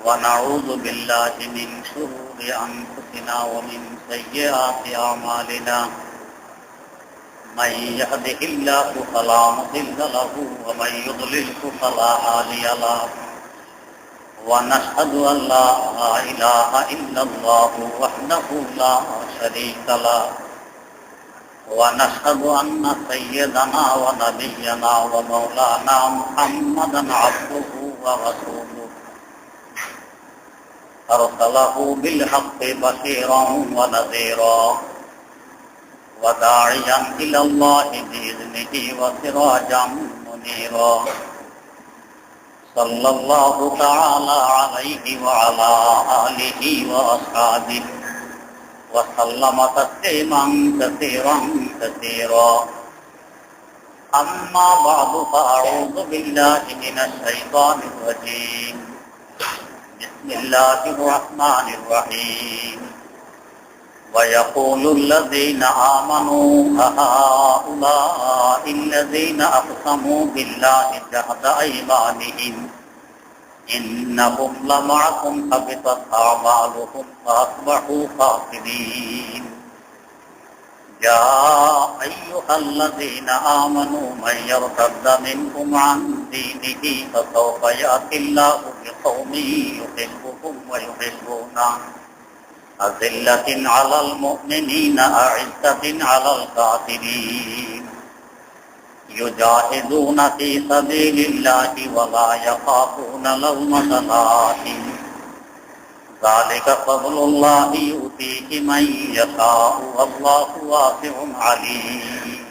ونعوذ بالله من شرور أنفسنا ومن سيئات أعمالنا من يهده الله فلا مضل له ومن يضلله فلا هادي له ونشهد أن لا إله إلا الله وحده لا شريك له ونشهد أن سيدنا ونبينا ومولانا محمدا عبده ورسوله أرسله بالحق بشيرا ونذيرا وداعيا إلى الله بإذنه وسراجا منيرا صلى الله تعالى عليه وعلى آله وأصحابه وسلم تسليما كثيرا كثيرا أما بعد فأعوذ بالله من الشيطان الرجيم بسم الله الرحمن الرحيم ويقول الذين آمنوا أهؤلاء الذين أقسموا بالله جهد أيمانهم إنهم لمعكم حبطت أعمالهم فأصبحوا خاسرين يا أيها الذين آمنوا من يرتد منكم عن دينه فسوف يأتي الله بقوم يحبهم ويحبونه أذلة على المؤمنين أعزة على الكافرين يجاهدون في سبيل الله ولا يخافون لومة لائم ذلك فضل الله يؤتيه من يشاء والله واسع عليم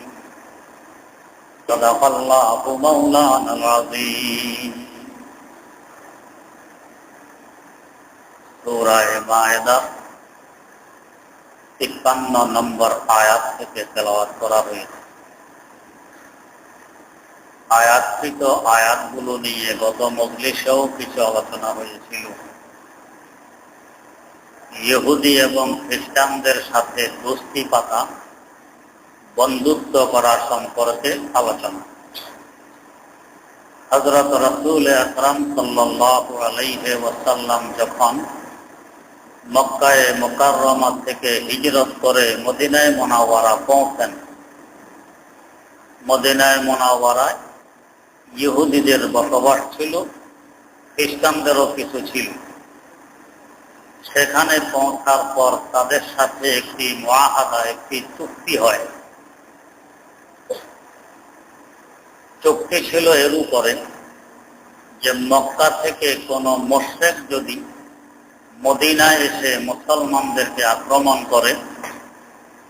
صدق الله مولانا العظيم সূরা মায়েদা ৫৩ নম্বর আয়াত থেকে তেলাওয়াত করা হয়েছে। আয়াতকৃত আয়াতগুলো নিয়ে গত মজলিসেও কিছু আলোচনা হয়েছিল। ইহুদি এবং খ্রিস্টানদের সাথে দোস্তি পাতা, বন্ধুত্ব করার সম্পর্কে আলোচনা। হযরত রাসূল আকরাম সাল্লাল্লাহু আলাইহি ওয়াসাল্লাম যখন মক্কায়ে মুকাররমা থেকে হিজরত করে মদিনায়ে মুনাওয়ারা পৌঁছেন, মদিনায়ে মুনাওয়ারায় ইহুদিদের বসবাস ছিল, খ্রিস্টানদেরও কিছু ছিল। সেখানে পৌঁছার পর তাদের সাথে একটি মুআহাদা, একটি চুক্তি হয়। চুক্তি ছিল এর উপরে যে মক্কা থেকে কোনো মুশরিক যদি মদিনায় এসে মুসলমানদেরকে আক্রমণ করে,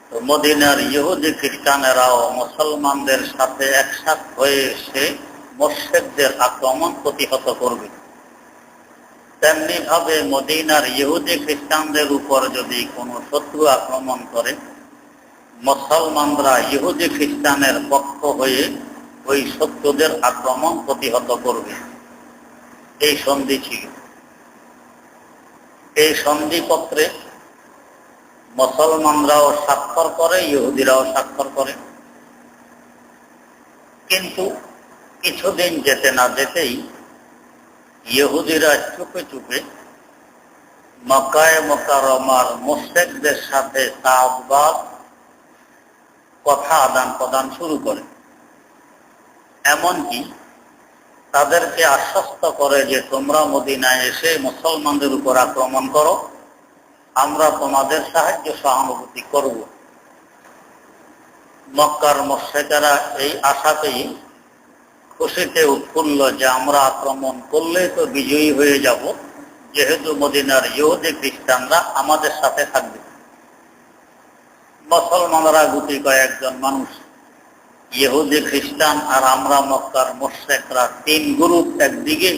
তো মদিনার ইহুদি খ্রিস্টানেরাও মুসলমানদের সাথে একসাথ হয়ে এসে মুশরিকদের আক্রমণ প্রতিহত করবে। তেমনি ভাবে মদিনার ইহুদি খ্রিস্টানদের উপর যদি কোনো শত্রু আক্রমণ করে, মুসলমানরা ইহুদি খ্রিস্টানের পক্ষ হয়ে ওই শত্রুদের আক্রমণ প্রতিহত করবে। এই সন্ধি ছিল। এই সন্ধিপত্রে মুসলমানরাও স্বাক্ষর করে, ইহুদিরাও স্বাক্ষর করে। কিন্তু কিছুদিন যেতে না যেতেই ইহুদিরা চুপে চুপে মক্কায়ে মুকাররমার মুশরিকদের সাথে তাওবাদ, কথা আদান প্রদান শুরু করে। এমনকি তাদেরকে আশ্বস্ত করে যে তোমরা মদিনায় এসে মুসলমানদের উপর আক্রমণ করো, আমরা তোমাদের সাহায্য সহানুভূতি করব। মক্কার মুশরিকেরা এই আশাতেই খুশিতে উৎফুল্ল যে আমরা আক্রমণ করলে তো বিজয়ী হয়ে যাব, যেহেতু মদিনার ইহুদি খ্রিস্টানরা আমাদের সাথে থাকবে। মুসলমানরা গুটি কয়েকজন মানুষ, ইহুদি খ্রিস্টান আর আমরা মক্কার মুশরিকরা তিন গ্রুপ একদিকে,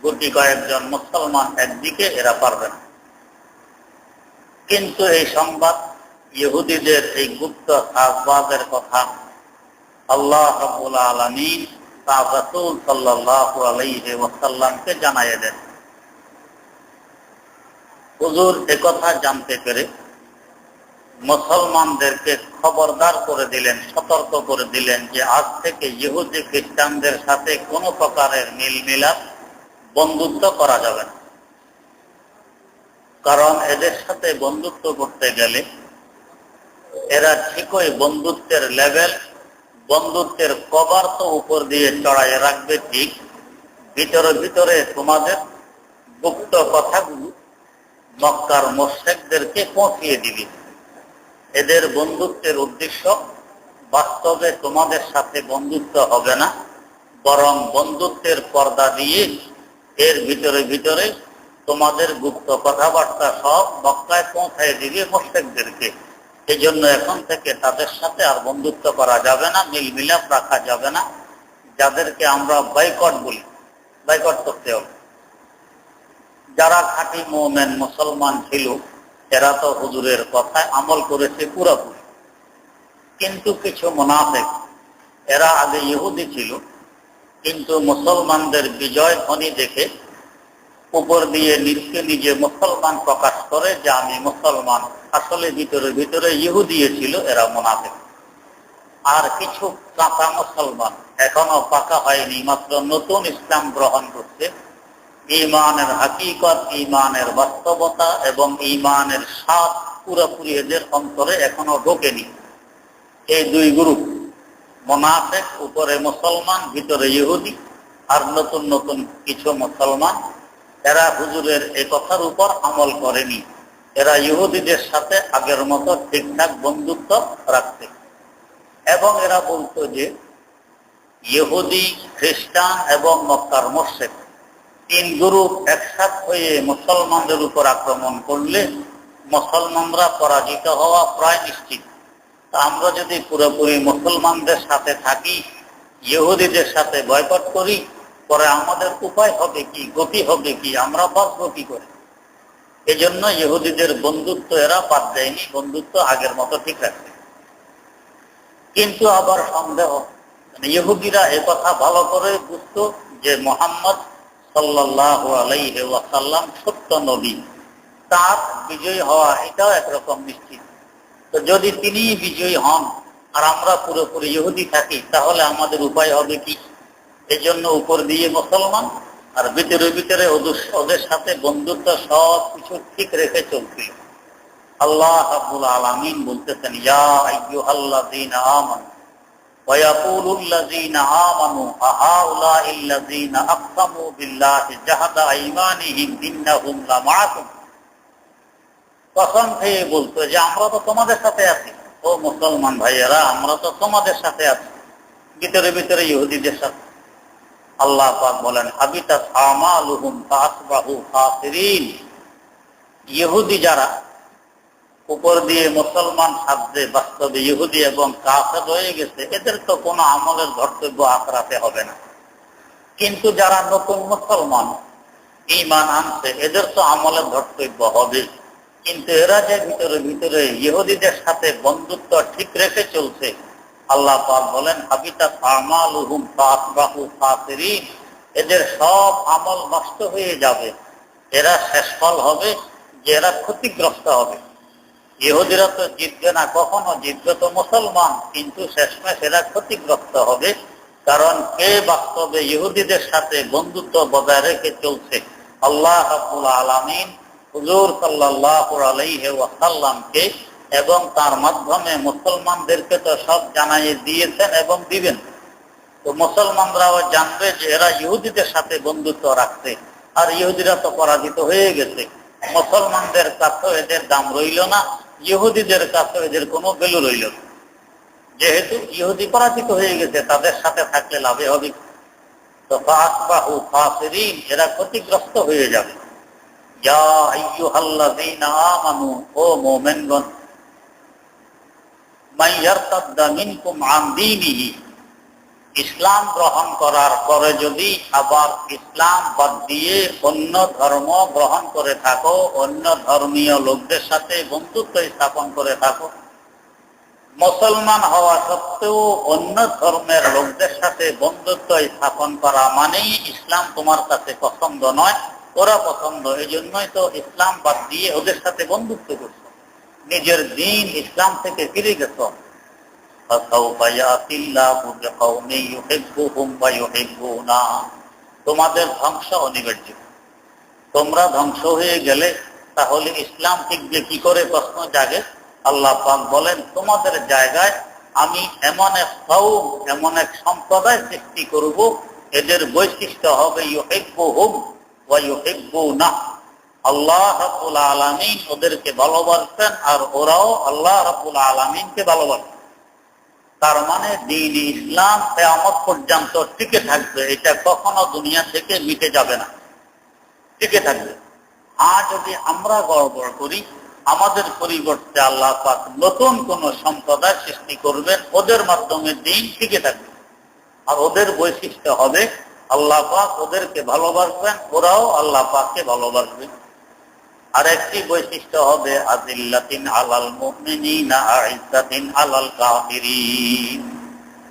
গুটি কয়েকজন মুসলমান একদিকে, এরা পারবে না। কিন্তু এই সংবাদ, ইহুদিদের এই গুপ্ত সাজবাজের কথা আল্লাহ রাব্বুল আলামিন তার রাসূল সাল্লাল্লাহু আলাইহি ওয়াসাল্লামকে জানাইয়ে দেন। হুজুর একথা জানতে পেরে মুসলমানদেরকে খবরদার করে দিলেন, সতর্ক করে দিলেন যে আজ থেকে ইহুদি খ্রিস্টানদের সাথে কোনো প্রকারের মিল মিলাপ, বন্ধুত্ব করা যাবে না। কারণ এদের সাথে বন্ধুত্ব করতে গেলে এরা ঠিকই বন্ধুত্বের লেভেল, বন্ধুত্বের কভার তো উপর দিয়ে চড়াই রাখবে ঠিক, ভিতরে ভিতরে তোমাদের গুপ্ত কথাগুলো মক্কার মুশরিকদেরকে পৌঁছিয়ে দিবে। এদের বন্ধুত্বের উদ্দেশ্য বাস্তবে তোমাদের সাথে বন্ধুত্ব হবে না, বরং বন্ধুত্বের পর্দা দিয়ে এর ভিতরে ভিতরে তোমাদের গুপ্ত কথাবার্তা সব মক্কায় পৌঁছায় দিবে মুশরিকদেরকে। এই জন্য এখন থেকে তাদের সাথে আর বন্ধুত্ব করা যাবে না, মিল মিলাপ রাখা যাবে না, যাদেরকে আমরা বয়কট বলি, বয়কট করতে হবে। যারা খাঁটি মুমিন মুসলমান ছিল এরা তো হুজুরের কথায় আমল করেছে পুরোপুরি, কিন্তু কিছু মুনাফিক, এরা আগে ইহুদি ছিল, কিন্তু মুসলমানদের বিজয় ধ্বনি দেখে উপর দিয়ে নিজে মুসলমান প্রকাশ করে যে আমি মুসলমান, আসলে ভিতরে ভিতরে ইহুদি ছিল, এরা মুনাফিক। আর কিছু কাঁচা মুসলমান এখনো পাকা হয়নি, মাত্র নতুন ইসলাম গ্রহণ করছে, ঈমানের হাকিকত, ঈমানের বাস্তবতা এবং ঈমানের স্বাদ পুরোপুরি এদের অন্তরে এখনো ঢোকেনি। এই দুই গ্রুপ, মুনাফিক উপরে মুসলমান ভিতরে ইহুদি, আর নতুন নতুন কিছু মুসলমান, এরা হুজুরের এই কথার উপর আমল করেনি। এরা ইহুদিদের সাথে আগের মতো ঠিকঠাক বন্ধুত্ব রাখতে, এবং এরা বলতো যে ইহুদি, খ্রিস্টান এবং মক্কার মুশরিক তিন গ্রুপ একসাথে হয়ে মুসলমানদের উপর আক্রমণ করলে মুসলমানরা পরাজিত হওয়া প্রায় নিশ্চিত। আমরা যদি পুরোপুরি মুসলমানদের সাথে থাকি, ইহুদিদের সাথে বয়কট করি, পরে আমাদের উপায় হবে কি, গতি হবে কি, আমরা বাঁচবো কি করে? এজন্য ইহুদিদের বন্ধুত্ব এরা বাদ দেয়নি, বন্ধুত্ব আগের মতো ঠিক রাখে। কিন্তু আবার সন্দেহ, ইহুদিরা একথা ভালো করে বুঝতো যে মুহাম্মদ সাল্লাল্লাহু আলাইহি ওয়াসাল্লাম সত্য নবী, তার বিজয়ী হওয়া এটাও একরকম নিশ্চিত। তো যদি তিনি বিজয়ী হন আর আমরা পুরোপুরি ইহুদি থাকি, তাহলে আমাদের উপায় হবে কি? এজন্য উপর দিয়ে মুসলমান আর ভিতরে ভিতরে ওদের সাথে বন্ধুত্ব সব কিছু ঠিক রেখে চলছিল। আল্লাহ রাব্বুল আলামিন বলতেছেন, ইয়া আইয়ুহাল্লাযীনা আমানু ওয়া ইয়াকুলুল্লাযীনা আমানু আহাউলাইল্লাযীনা আকসামু বিল্লাহি জাহাদা আইমানিহিম ইন্নাহুম লামাআকুম। কসম খেয়ে বলতো যে আমরা তো তোমাদের সাথে আছি, ও মুসলমান ভাইয়েরা, আমরা তো তোমাদের সাথে আছি, ভিতরে ভিতরে ইহুদিদের সাথে। আল্লাহ পাক বলেন, হাবিতাত আমালুহুম ফাসবাহু খাসিরিন। ইহুদি যারা উপর দিয়ে মুসলমান সাজে বাস্তবে ইহুদি এবং কাফের হয়ে গেছে, এদের তো কোনো আমলের ধর্তব্য আখরাতে হবে না। কিন্তু যারা নতুন মুসলমান ঈমান আনছে, এদের তো আমলের ধর্তব্য হবে। কিন্তু এরা যে ভিতরে ভিতরে ইহুদিদের সাথে বন্ধুত্ব ঠিক রেখে চলছে, আল্লাহ পাক বলেন, হাবিতাত আমালুহুম ফাসবাহু খাসিরিন। এদের সব আমল নষ্ট হয়ে যাবে, এরা শেষ ফল হবে যে এরা ক্ষতিগ্রস্ত হবে। ইহুদিরা তো জিতবে না, কখনো জিতবে তো মুসলমান, কিন্তু শেষমেশ এরা ক্ষতিগ্রস্ত হবে। কারণ কে বাস্তবে ইহুদিদের সাথে বন্ধুত্ব বজায় রেখে চলছে? আল্লাহ রাব্বুল আলামিন হুজুর সাল্লাল্লাহু আলাইহি ওয়াসাল্লামকে এবং তার মাধ্যমে মুসলমানদেরকে তো সব জানাই দিয়েছেন এবং দিবেন। তো মুসলমানরাও জানবে যে এরা ইহুদিদের সাথে বন্ধুত্ব রাখছে, আর ইহুদিরা তো পরাজিত হয়ে গেছে। মুসলমানদের কাছেও এদের দাম রইল না, ইহুদিদের কাছেও এদের কোনো ভ্যালু রইল না। যেহেতু ইহুদি পরাজিত হয়ে গেছে, তাদের সাথে থাকলে লাভে হবে। তো ফাসবাহু খাসিরিন, এরা ক্ষতিগ্রস্ত হয়ে যাবে। ইয়া আইয়ুহাল্লাযীনা আমানু, ও মুমিনগণ, মান ইয়ারতাদ্দা মিনকুম আন দীনিহি, ইসলাম গ্রহণ করার পরে যদি আবার ইসলাম বাদ দিয়ে অন্য ধর্ম গ্রহণ করে থাকো, অন্য ধর্মীয় লোকদের সাথে বন্ধুত্ব স্থাপন করে থাকো, মুসলমান হওয়া সত্ত্বেও অন্য ধর্মের লোকদের সাথে বন্ধুত্ব স্থাপন করা মানেই ইসলাম তোমার কাছে পছন্দ নয়, ওরা পছন্দ। এই জন্যই তো ইসলাম বাদ দিয়ে ওদের সাথে বন্ধুত্ব করছো, নিজের দিন ইসলাম থেকে ফিরে গেছো। তোমাদের ধ্বংস অনিবার্য। তোমরা ধ্বংস হয়ে গেলে তাহলে ইসলাম টিকবে কি করে প্রশ্ন জাগে। আল্লাহ পাক বলেন, তোমাদের জায়গায় আমি এমন এক কওম, এমন এক সম্প্রদায় সৃষ্টি করব, এদের বৈশিষ্ট্য হবে ইউহিব্বুহুম ওয়া ইউহিব্বুনা। আল্লাহ রাব্বুল আলামিন ওদেরকে ভালোবাসবেন আর ওরাও আল্লাহ রাব্বুল আলামিনকে ভালোবাসবেন। তার মানে দ্বীন ইসলাম কিয়ামত পর্যন্ত টিকে থাকবে, এটা কখনো দুনিয়া থেকে মিটে যাবে না, টিকে থাকবে। আর যদি আমরা গড়বড় করি, আমাদের পরিবর্তে আল্লাহ পাক নতুন কোন সম্প্রদায় সৃষ্টি করবেন, ওদের মাধ্যমে দ্বীন টিকে থাকবে। আর ওদের বৈশিষ্ট্য হবে আল্লাহ পাক ওদেরকে ভালোবাসবেন, ওরাও আল্লাহ পাককে ভালোবাসবেন। আর একটি বৈশিষ্ট্য হবে আযিল্লাতিন আলাল মুমিনিনা আইজ্জাতিন আলাল কাফিরিন।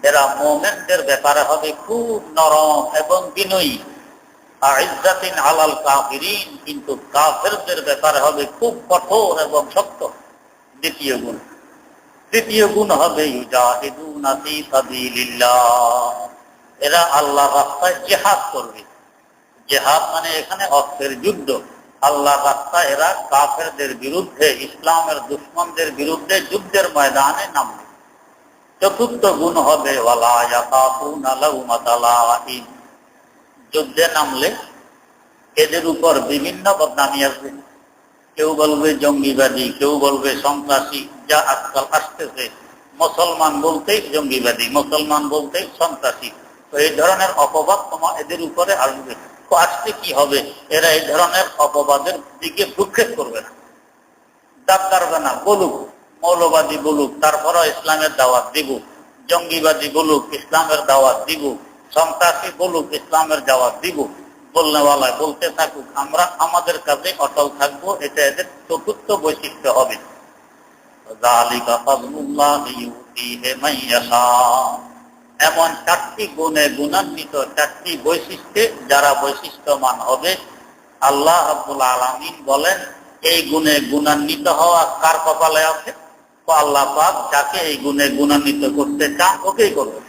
এরা মুমিনদের ব্যাপারে হবে খুব নরম এবং বিনয়ী, আইজ্জাতিন আলাল কাফিরিন, কিন্তু কাফেরদের ব্যাপারে হবে খুব কঠোর এবং শক্ত। তৃতীয় গুণ হবে ইউজাহিদুনা ফি সাবিলিল্লাহ। এরা আল্লাহর রাস্তায় জিহাদ করবে। জিহাদ মানে এখানে অস্ত্রের যুদ্ধ। আল্লাহর রাস্তায় এরা কাফেরদের বিরুদ্ধে, ইসলামের দুশমনদের বিরুদ্ধে যুদ্ধের ময়দানে নামবে। চতুর্থ গুণ হবে ওয়ালা ইয়াখাফুনা লাউমাতা লাইম। যুদ্ধে নামলে এদের উপর বিভিন্ন বদনামি আসবে। কেউ বলবে জঙ্গিবাদী, কেউ বলবে সন্ত্রাসী, যা আজকাল আসতেছে। মুসলমান বলতেই জঙ্গিবাদী, মুসলমান বলতেই সন্ত্রাসী। তো এই ধরনের অপবাদ তোমার এদের উপরে আসবে। তো আসতে কি হবে, এরা এই ধরনের অপবাদের দিকে ভ্রুক্ষেপ করবে না, দাঁত কাটবে না। বলুক, মৌলবাদী বলুক, তারপরও ইসলামের দাওয়াত দিব। জঙ্গিবাদী বলুক, ইসলামের দাওয়াত দিব। সন্ত্রাসী বলুক, ইসলামের দাওয়াত দিব। বলনেওয়ালায় বলতে থাকুক, আমরা আমাদের কাছে অটল থাকবো। এটা এদের চতুর্থ বৈশিষ্ট্য হবে। যালিকা ফাযলুল্লাহি ইউতিহি মান ইয়াশা। এমন চারটি গুণে গুণান্বিত, চারটি বৈশিষ্ট্যে যারা বৈশিষ্ট্যমান হবে, আল্লাহ রাব্বুল আলামিন বলেন এই গুণে গুণান্বিত হওয়া কার কপালে আছে? তো আল্লাহ পাক যাকে এই গুণে গুণান্বিত করতে চান ওকেই করবে।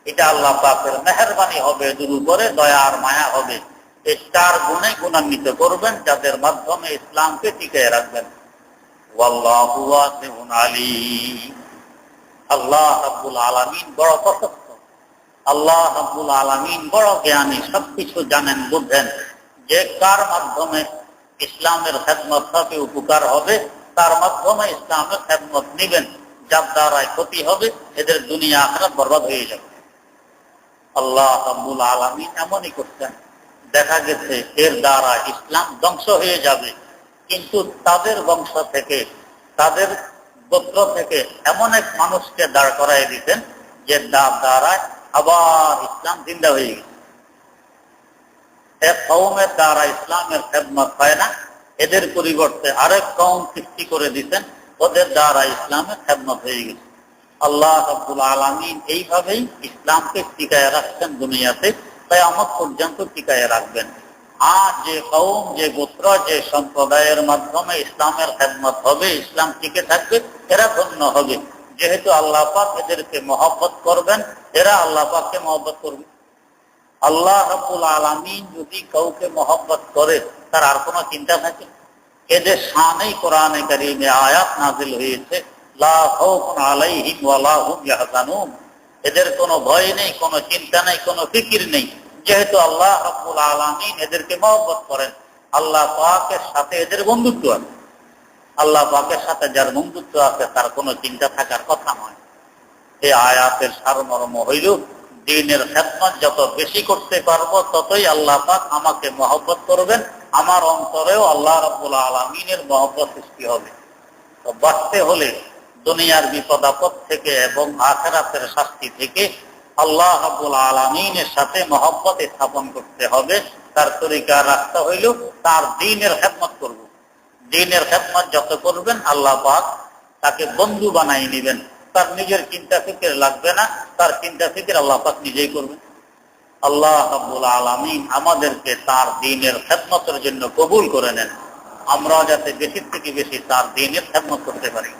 এটা আল্লাহ পাকের মেহেরবানি হবে, এদের উপরে দয়া আর মায়া হবে। এই চার গুণে গুণান্বিত করবেন, যাদের মাধ্যমে ইসলামকে টিকিয়ে রাখবেন। ওয়াল্লাহু ওয়াসিউন আলীম। আল্লাহ রাব্বুল আলামিন বড় প্রশস্ত, আল্লাহ রাব্বুল আলামিন বড় জ্ঞানী, সবকিছু জানেন, বুঝেন। যে কার মাধ্যমে ইসলামের খেদমত হবে, উপকার হবে, তার মাধ্যমে ইসলামের খেদমত নিবেন। যার দ্বারায় ক্ষতি হবে, এদের দুনিয়া আখিরাত বরবাদ হয়ে যাবে। আল্লাহ রাব্বুল আলামিন এমনই করতেন। দেখা গেছে এর দ্বারা ইসলাম ধ্বংস হয়ে যাবে, কিন্তু তাদের বংশ থেকে, তাদের গোত্র থেকে এমন এক মানুষকে দাঁড় করাই দিতেন যে দ্বারা আবার ইসলাম জিন্দা হয়ে গেছে। এক কওমের দ্বারা ইসলামের খেদমত হয় না, এদের পরিবর্তে আরেক কওম সৃষ্টি করে দিতেন, ওদের দ্বারা ইসলামের খেদমত হয়ে গেছে। আল্লাহ রাব্বুল আলামিন এইভাবেই ইসলামকে টিকায় রাখছেন দুনিয়াতে, কিয়ামত পর্যন্ত টিকায় রাখবেন। আর যে কওম, যে গোত্র, যে সম্প্রদায়ের মাধ্যমে ইসলামের খেদমত হবে, ইসলাম টিকে থাকবে, এরা ধন্য হবে। যেহেতু আল্লাহ পাক এদেরকে মহব্বত করবেন, এরা আল্লাহ পাককে মহব্বত করবে। আল্লাহ রাব্বুল আলামিন যদি কাউকে মহব্বত করে, তার আর কোনো চিন্তা থাকে? এদের শানেই কোরআনে কারীমে আয়াত নাযিল হয়েছে, লা খাউফুন আলাইহিম ওয়া লা হুম ইয়াহজানুন। এদের কোনো ভয় নেই, কোনো চিন্তা নেই, কোনো ফিকির নেই। যেহেতু আল্লাহ রাব্বুল আলামিন এদেরকে মহব্বত করেন, আল্লাহ পাকের সাথে এদের বন্ধুত্ব আছে। আল্লাহ পাকের সাথে যার বন্ধুত্ব আছে, তার কোনো চিন্তা থাকার কথা নয়। এই আয়াতের সারমর্ম হইল, দ্বীনের খেদমত যত বেশি করতে পারবো, ততই আল্লাহ পাক আমাকে মহব্বত করবেন, আমার অন্তরেও আল্লাহ রাব্বুল আলামিনের মহব্বত সৃষ্টি হবে। তো বাঁচতে হলে দুনিয়ার বিপদ আপদ থেকে এবং আখিরাতের শাস্তি থেকে আল্লাহ রাব্বুল আলামিনের সাথে মহব্বত স্থাপন করতে হবে। তার তরিকা রাস্তা হইল তার দ্বীনের খেদমত করব। দ্বীনের খেদমত যত করবেন, আল্লাহ পাক তাকে বন্ধু বানাই নেবেন। তার নিজের চিন্তা ফিকির লাগবে না, তার চিন্তা ফিকির আল্লাহ পাক নিজেই করবেন। আল্লাহ রাব্বুল আলামিন আমাদেরকে তার দ্বীনের খেদমতের জন্য কবুল করে নেন। আমরা যাতে বেশি থেকে বেশি তার দ্বীনের খেদমত করতে পারি।